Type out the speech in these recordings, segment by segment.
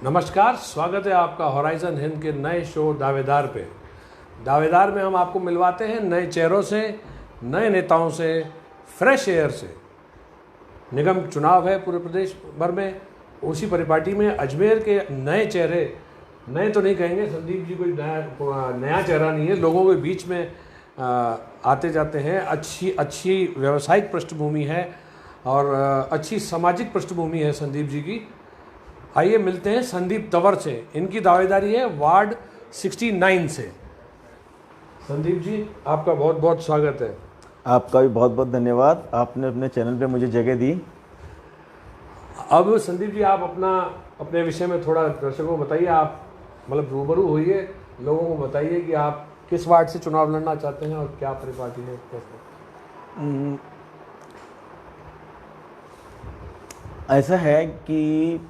नमस्कार, स्वागत है आपका होराइजन हिंद के नए शो दावेदार पे। दावेदार में हम आपको मिलवाते हैं नए चेहरों से, नए नेताओं से, फ्रेश एयर से। निगम चुनाव है पूरे प्रदेश भर में, उसी परिपाटी में अजमेर के नए चेहरे, नए तो नहीं कहेंगे, संदीप जी कोई नया चेहरा नहीं है, लोगों के बीच में आते जाते हैं। अच्छी व्यावसायिक पृष्ठभूमि है और अच्छी सामाजिक पृष्ठभूमि है संदीप जी की। आइए मिलते हैं संदीप तंवर से। इनकी दावेदारी है वार्ड 69 से। संदीप जी, आपका बहुत बहुत स्वागत है। आपका भी बहुत बहुत धन्यवाद, आपने अपने चैनल पे मुझे जगह दी। अब संदीप जी, आप अपने विषय में थोड़ा दर्शकों को बताइए। आप मतलब रूबरू होइए, लोगों को बताइए कि आप किस वार्ड से चुनाव लड़ना चाहते हैं और क्या परिपाटी है, कैसे। ऐसा है कि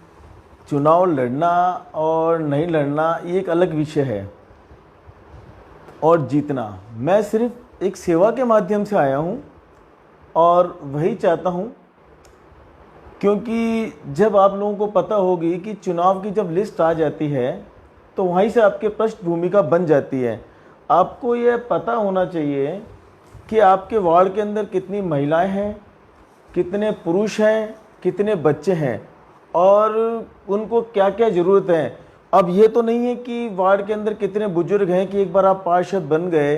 चुनाव लड़ना और नहीं लड़ना ये एक अलग विषय है, और जीतना, मैं सिर्फ एक सेवा के माध्यम से आया हूँ और वही चाहता हूँ। क्योंकि जब आप लोगों को पता होगी कि चुनाव की जब लिस्ट आ जाती है तो वहीं से आपके पृष्ठभूमि का बन जाती है। आपको ये पता होना चाहिए कि आपके वार्ड के अंदर कितनी महिलाएं हैं, कितने पुरुष हैं, कितने बच्चे हैं और उनको क्या क्या ज़रूरत है। अब ये तो नहीं है कि वार्ड के अंदर कितने बुजुर्ग हैं कि एक बार आप पार्षद बन गए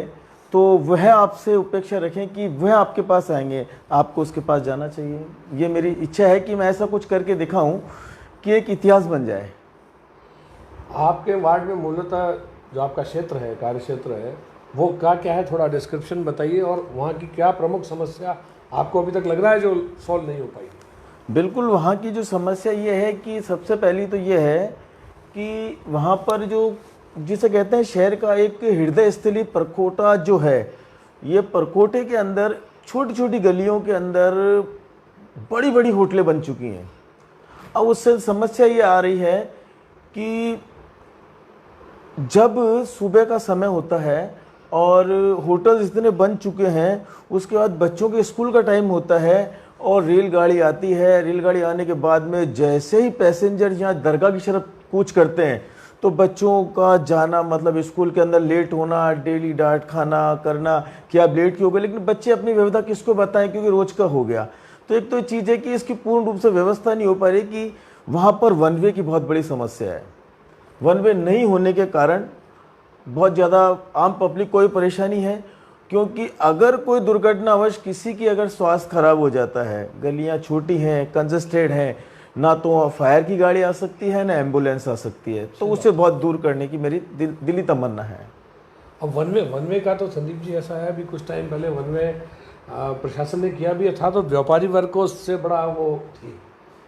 तो वह आपसे उपेक्षा रखें कि वह आपके पास आएंगे, आपको उसके पास जाना चाहिए। ये मेरी इच्छा है कि मैं ऐसा कुछ करके दिखाऊं कि एक इतिहास बन जाए। आपके वार्ड में मूलतः जो आपका क्षेत्र है, कार्य क्षेत्र है, वो क्या है, थोड़ा डिस्क्रिप्शन बताइए। और वहाँ की क्या प्रमुख समस्या आपको अभी तक लग रहा है जो सॉल्व नहीं हो पाई? बिल्कुल, वहाँ की जो समस्या ये है कि सबसे पहली तो ये है कि वहाँ पर जो जिसे कहते हैं शहर का एक हृदय स्थली परकोटा जो है, ये परकोटे के अंदर छोटी छोटी गलियों के अंदर बड़ी बड़ी होटलें बन चुकी हैं। अब उससे समस्या ये आ रही है कि जब सुबह का समय होता है और होटल्स इतने बन चुके हैं, उसके बाद बच्चों के स्कूल का टाइम होता है और रेलगाड़ी आती है। रेलगाड़ी आने के बाद में जैसे ही पैसेंजर यहाँ दरगाह की तरफ कूच करते हैं तो बच्चों का जाना मतलब स्कूल के अंदर लेट होना, डेली डांट खाना करना कि आप लेट क्यों हो गए। लेकिन बच्चे अपनी व्यवस्था किसको बताएं, क्योंकि रोज का हो गया। तो एक तो चीज़ है कि इसकी पूर्ण रूप से व्यवस्था नहीं हो पा रही कि वहाँ पर वन वे की बहुत बड़ी समस्या है। वन वे नहीं होने के कारण बहुत ज़्यादा आम पब्लिक को भी परेशानी है, क्योंकि अगर कोई दुर्घटनावश किसी की अगर स्वास्थ्य खराब हो जाता है, गलियां छोटी हैं, कंजस्टेड हैं, ना तो फायर की गाड़ी आ सकती है ना एम्बुलेंस आ सकती है, तो उसे बहुत दूर करने की मेरी दिली तमन्ना है। अब वन वे का तो संदीप जी ऐसा है, अभी कुछ टाइम पहले वन वे प्रशासन ने किया भी था, तो व्यापारी वर्ग को उससे बड़ा वो थी,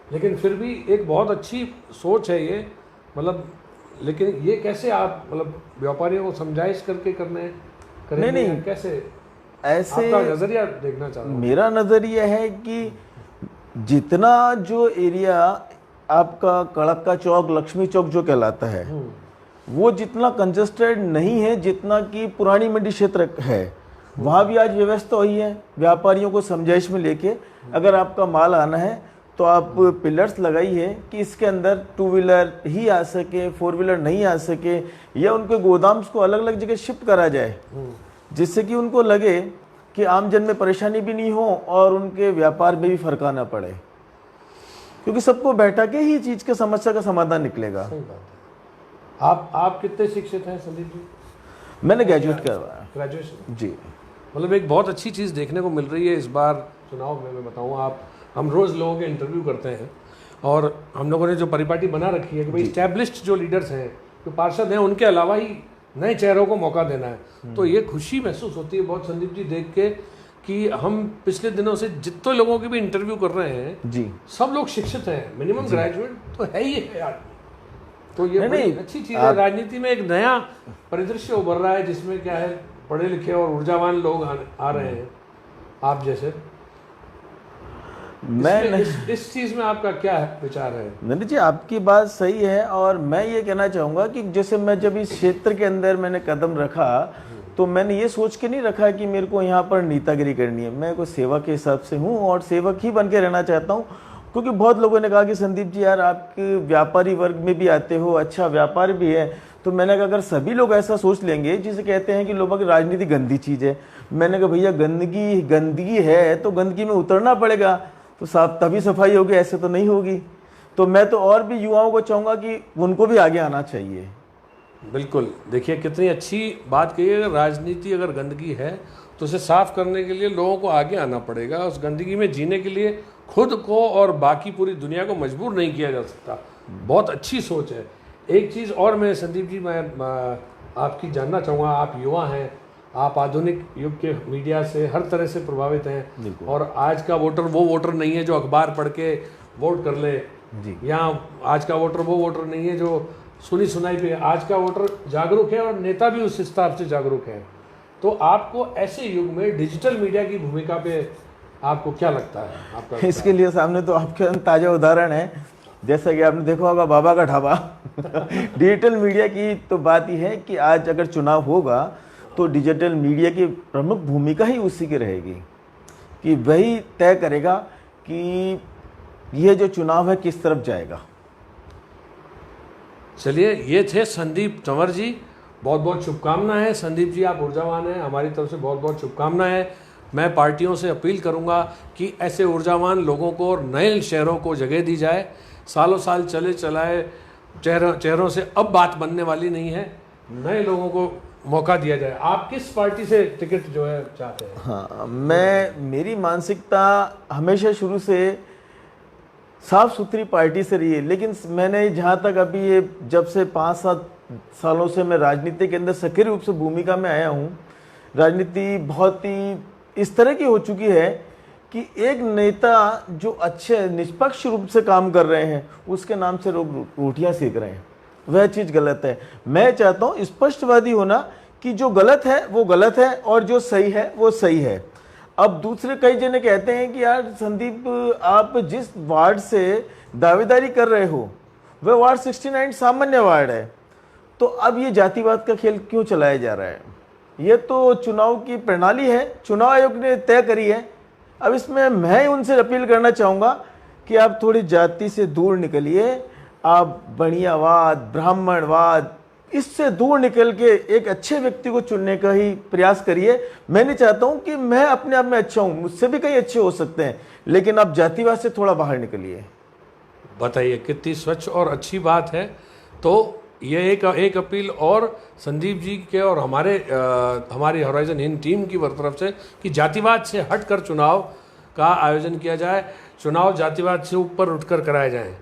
लेकिन फिर भी एक बहुत अच्छी सोच है ये। मतलब लेकिन ये कैसे आप मतलब व्यापारियों को समझाइश करके करेंगे? नहीं, कैसे ऐसे आपका नजरिया देखना चाहता हूं। मेरा नजरिया है कि जितना जो एरिया आपका कड़क्का चौक, लक्ष्मी चौक जो कहलाता है, वो जितना कंजस्टेड नहीं है जितना कि पुरानी मंडी क्षेत्र है, वहाँ भी आज व्यवस्था हुई है। व्यापारियों को समझाइश में लेके अगर आपका माल आना है तो आप पिलर्स लगाइए कि इसके अंदर 2 व्हीलर ही आ सके, 4 व्हीलर नहीं आ सके, या उनके गोदाम्स को अलग अलग जगह शिफ्ट करा जाए, जिससे कि उनको लगे कि आम जन में परेशानी भी नहीं हो और उनके व्यापार में भी फर्क आना पड़े, क्योंकि सबको बैठा के ही चीज के समस्या का समाधान निकलेगा। सही बात है। आप कितने शिक्षित हैं संदीप जी? मैंने ग्रेजुएट करवाया। ग्रेजुएशन जी। मतलब एक बहुत अच्छी चीज़ देखने को मिल रही है इस बार चुनाव में। मैं बताऊँ, हम रोज़ लोगों के इंटरव्यू करते हैं और हम लोगों ने जो परिपाटी बना रखी है कि भाई स्टैब्लिश्ड जो लीडर्स हैं, जो पार्षद हैं, उनके अलावा ही नए चेहरों को मौका देना है। तो ये खुशी महसूस होती है बहुत संदीप जी देख के कि हम पिछले दिनों से जितने लोगों के भी इंटरव्यू कर रहे हैं जी, सब लोग शिक्षित हैं, मिनिमम ग्रेजुएट तो है ही है आदमी। तो ये बड़ी अच्छी चीज़ है। राजनीति में एक नया परिदृश्य उभर रहा है जिसमें क्या है, पढ़े लिखे और ऊर्जावान लोग आ रहे हैं आप जैसे। मैं इस चीज़ में आपका क्या विचार है? नंदी जी, आपकी बात सही है, और मैं ये कहना चाहूँगा कि जैसे मैं जब इस क्षेत्र के अंदर मैंने कदम रखा तो मैंने ये सोच के नहीं रखा कि मेरे को यहाँ पर नेतागिरी करनी है। मैं कोई सेवा के हिसाब से हूँ और सेवक ही बन के रहना चाहता हूँ। क्योंकि बहुत लोगों ने कहा कि संदीप जी यार आप व्यापारी वर्ग में भी आते हो, अच्छा व्यापार भी है। तो मैंने कहा अगर सभी लोग ऐसा सोच लेंगे, जिसे कहते हैं कि लोगों की राजनीति गंदी चीज़ है, मैंने कहा भैया गंदगी है तो गंदगी में उतरना पड़ेगा, तो साफ तभी सफाई होगी, ऐसे तो नहीं होगी। तो मैं तो और भी युवाओं को चाहूँगा कि उनको भी आगे आना चाहिए। बिल्कुल, देखिए कितनी अच्छी बात कही है। राजनीति अगर गंदगी है तो उसे साफ करने के लिए लोगों को आगे आना पड़ेगा। उस गंदगी में जीने के लिए खुद को और बाकी पूरी दुनिया को मजबूर नहीं किया जा सकता। बहुत अच्छी सोच है। एक चीज़ और मैं संदीप जी मैं आपकी जानना चाहूँगा, आप युवा हैं, आप आधुनिक युग के मीडिया से हर तरह से प्रभावित हैं, और आज का वोटर वो वोटर नहीं है जो अखबार पढ़ के वोट कर ले जी। या आज का वोटर वो वोटर नहीं है जो सुनी सुनाई पे। आज का वोटर जागरूक है और नेता भी उस हिसाब से जागरूक है। तो आपको ऐसे युग में डिजिटल मीडिया की भूमिका पे आपको क्या लगता है? आपका इसके लिए सामने तो आपके ताज़ा उदाहरण है, जैसा कि आपने देखा होगा बाबा का ढाबा। डिजिटल मीडिया की तो बात ही है कि आज अगर चुनाव होगा तो डिजिटल मीडिया की प्रमुख भूमिका ही उसी की रहेगी, कि वही तय करेगा कि यह जो चुनाव है किस तरफ जाएगा। चलिए, ये थे संदीप तंवर जी। बहुत बहुत शुभकामनाएं संदीप जी, आप ऊर्जावान हैं, हमारी तरफ से बहुत बहुत शुभकामनाएं। मैं पार्टियों से अपील करूंगा कि ऐसे ऊर्जावान लोगों को और नए शहरों को जगह दी जाए। सालों साल चले चलाए चेहरों से अब बात बनने वाली नहीं है, नए लोगों को मौका दिया जाए। आप किस पार्टी से टिकट जो है चाहते हैं? हाँ, मेरी मानसिकता हमेशा शुरू से साफ सुथरी पार्टी से रही है, लेकिन मैंने जहाँ तक अभी ये जब से 5-7 सालों से मैं राजनीति के अंदर सक्रिय रूप से भूमिका में आया हूँ, राजनीति बहुत ही इस तरह की हो चुकी है कि एक नेता जो अच्छे निष्पक्ष रूप से काम कर रहे हैं उसके नाम से लोग रोटियां सेक रहे हैं, वह चीज़ गलत है। मैं चाहता हूँ स्पष्टवादी होना कि जो गलत है वो गलत है और जो सही है वो सही है। अब दूसरे कई जने कहते हैं कि यार संदीप, आप जिस वार्ड से दावेदारी कर रहे हो वह वार्ड 69 सामान्य वार्ड है, तो अब ये जातिवाद का खेल क्यों चलाया जा रहा है? ये तो चुनाव की प्रणाली है, चुनाव आयोग ने तय करी है। अब इसमें मैं उनसे अपील करना चाहूँगा कि आप थोड़ी जाति से दूर निकलिए, आप बणियावाद, ब्राह्मणवाद, इससे दूर निकल के एक अच्छे व्यक्ति को चुनने का ही प्रयास करिए। मैं नहीं चाहता हूँ कि मैं अपने आप में अच्छा हूँ, मुझसे भी कई अच्छे हो सकते हैं, लेकिन आप जातिवाद से थोड़ा बाहर निकलिए। बताइए कितनी स्वच्छ और अच्छी बात है। तो ये एक अपील और संदीप जी के और हमारी होराइजन हिंद टीम की तरफ से कि जातिवाद से हटकर चुनाव का आयोजन किया जाए, चुनाव जातिवाद से ऊपर उठकर कराए जाएं।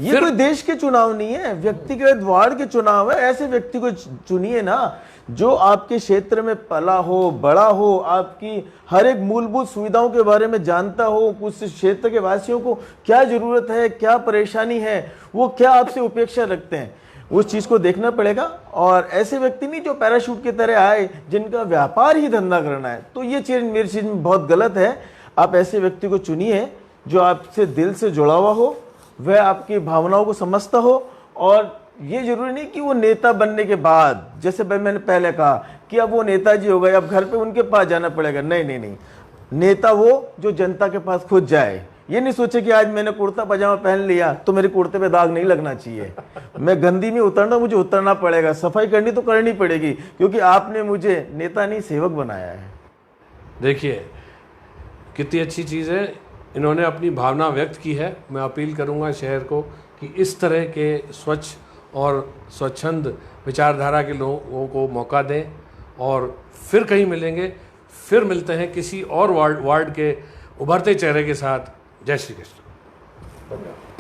ये कोई देश के चुनाव नहीं है, व्यक्तिगत वार्ड के चुनाव है। ऐसे व्यक्ति को चुनिए ना जो आपके क्षेत्र में पला हो, बड़ा हो, आपकी हर एक मूलभूत सुविधाओं के बारे में जानता हो, उस क्षेत्र के वासियों को क्या जरूरत है, क्या परेशानी है, वो क्या आपसे अपेक्षा रखते हैं, उस चीज को देखना पड़ेगा। और ऐसे व्यक्ति नहीं जो पैराशूट की तरह आए, जिनका व्यापार ही धंधा करना है, तो ये चीज मेरी चीज में बहुत गलत है। आप ऐसे व्यक्ति को चुनिए जो आपसे दिल से जुड़ा हुआ हो, वह आपकी भावनाओं को समझता हो। और ये जरूरी नहीं कि वो नेता बनने के बाद, जैसे मैंने पहले कहा कि अब वो नेताजी हो गए, अब घर पे उनके पास जाना पड़ेगा। नहीं नहीं नहीं, नेता वो जो जनता के पास खुद जाए। ये नहीं सोचे कि आज मैंने कुर्ता पजामा पहन लिया तो मेरे कुर्ते पे दाग नहीं लगना चाहिए, मैं गंदी में उतरना, मुझे उतरना पड़ेगा, सफाई करनी तो करनी पड़ेगी, क्योंकि आपने मुझे नेता नहीं सेवक बनाया है। देखिए कितनी अच्छी चीज़ है, इन्होंने अपनी भावना व्यक्त की है। मैं अपील करूंगा शहर को कि इस तरह के स्वच्छ और स्वच्छंद विचारधारा के लोगों को मौका दें। और फिर कहीं मिलेंगे, फिर मिलते हैं किसी और वार्ड के उभरते चेहरे के साथ। जय श्री कृष्ण।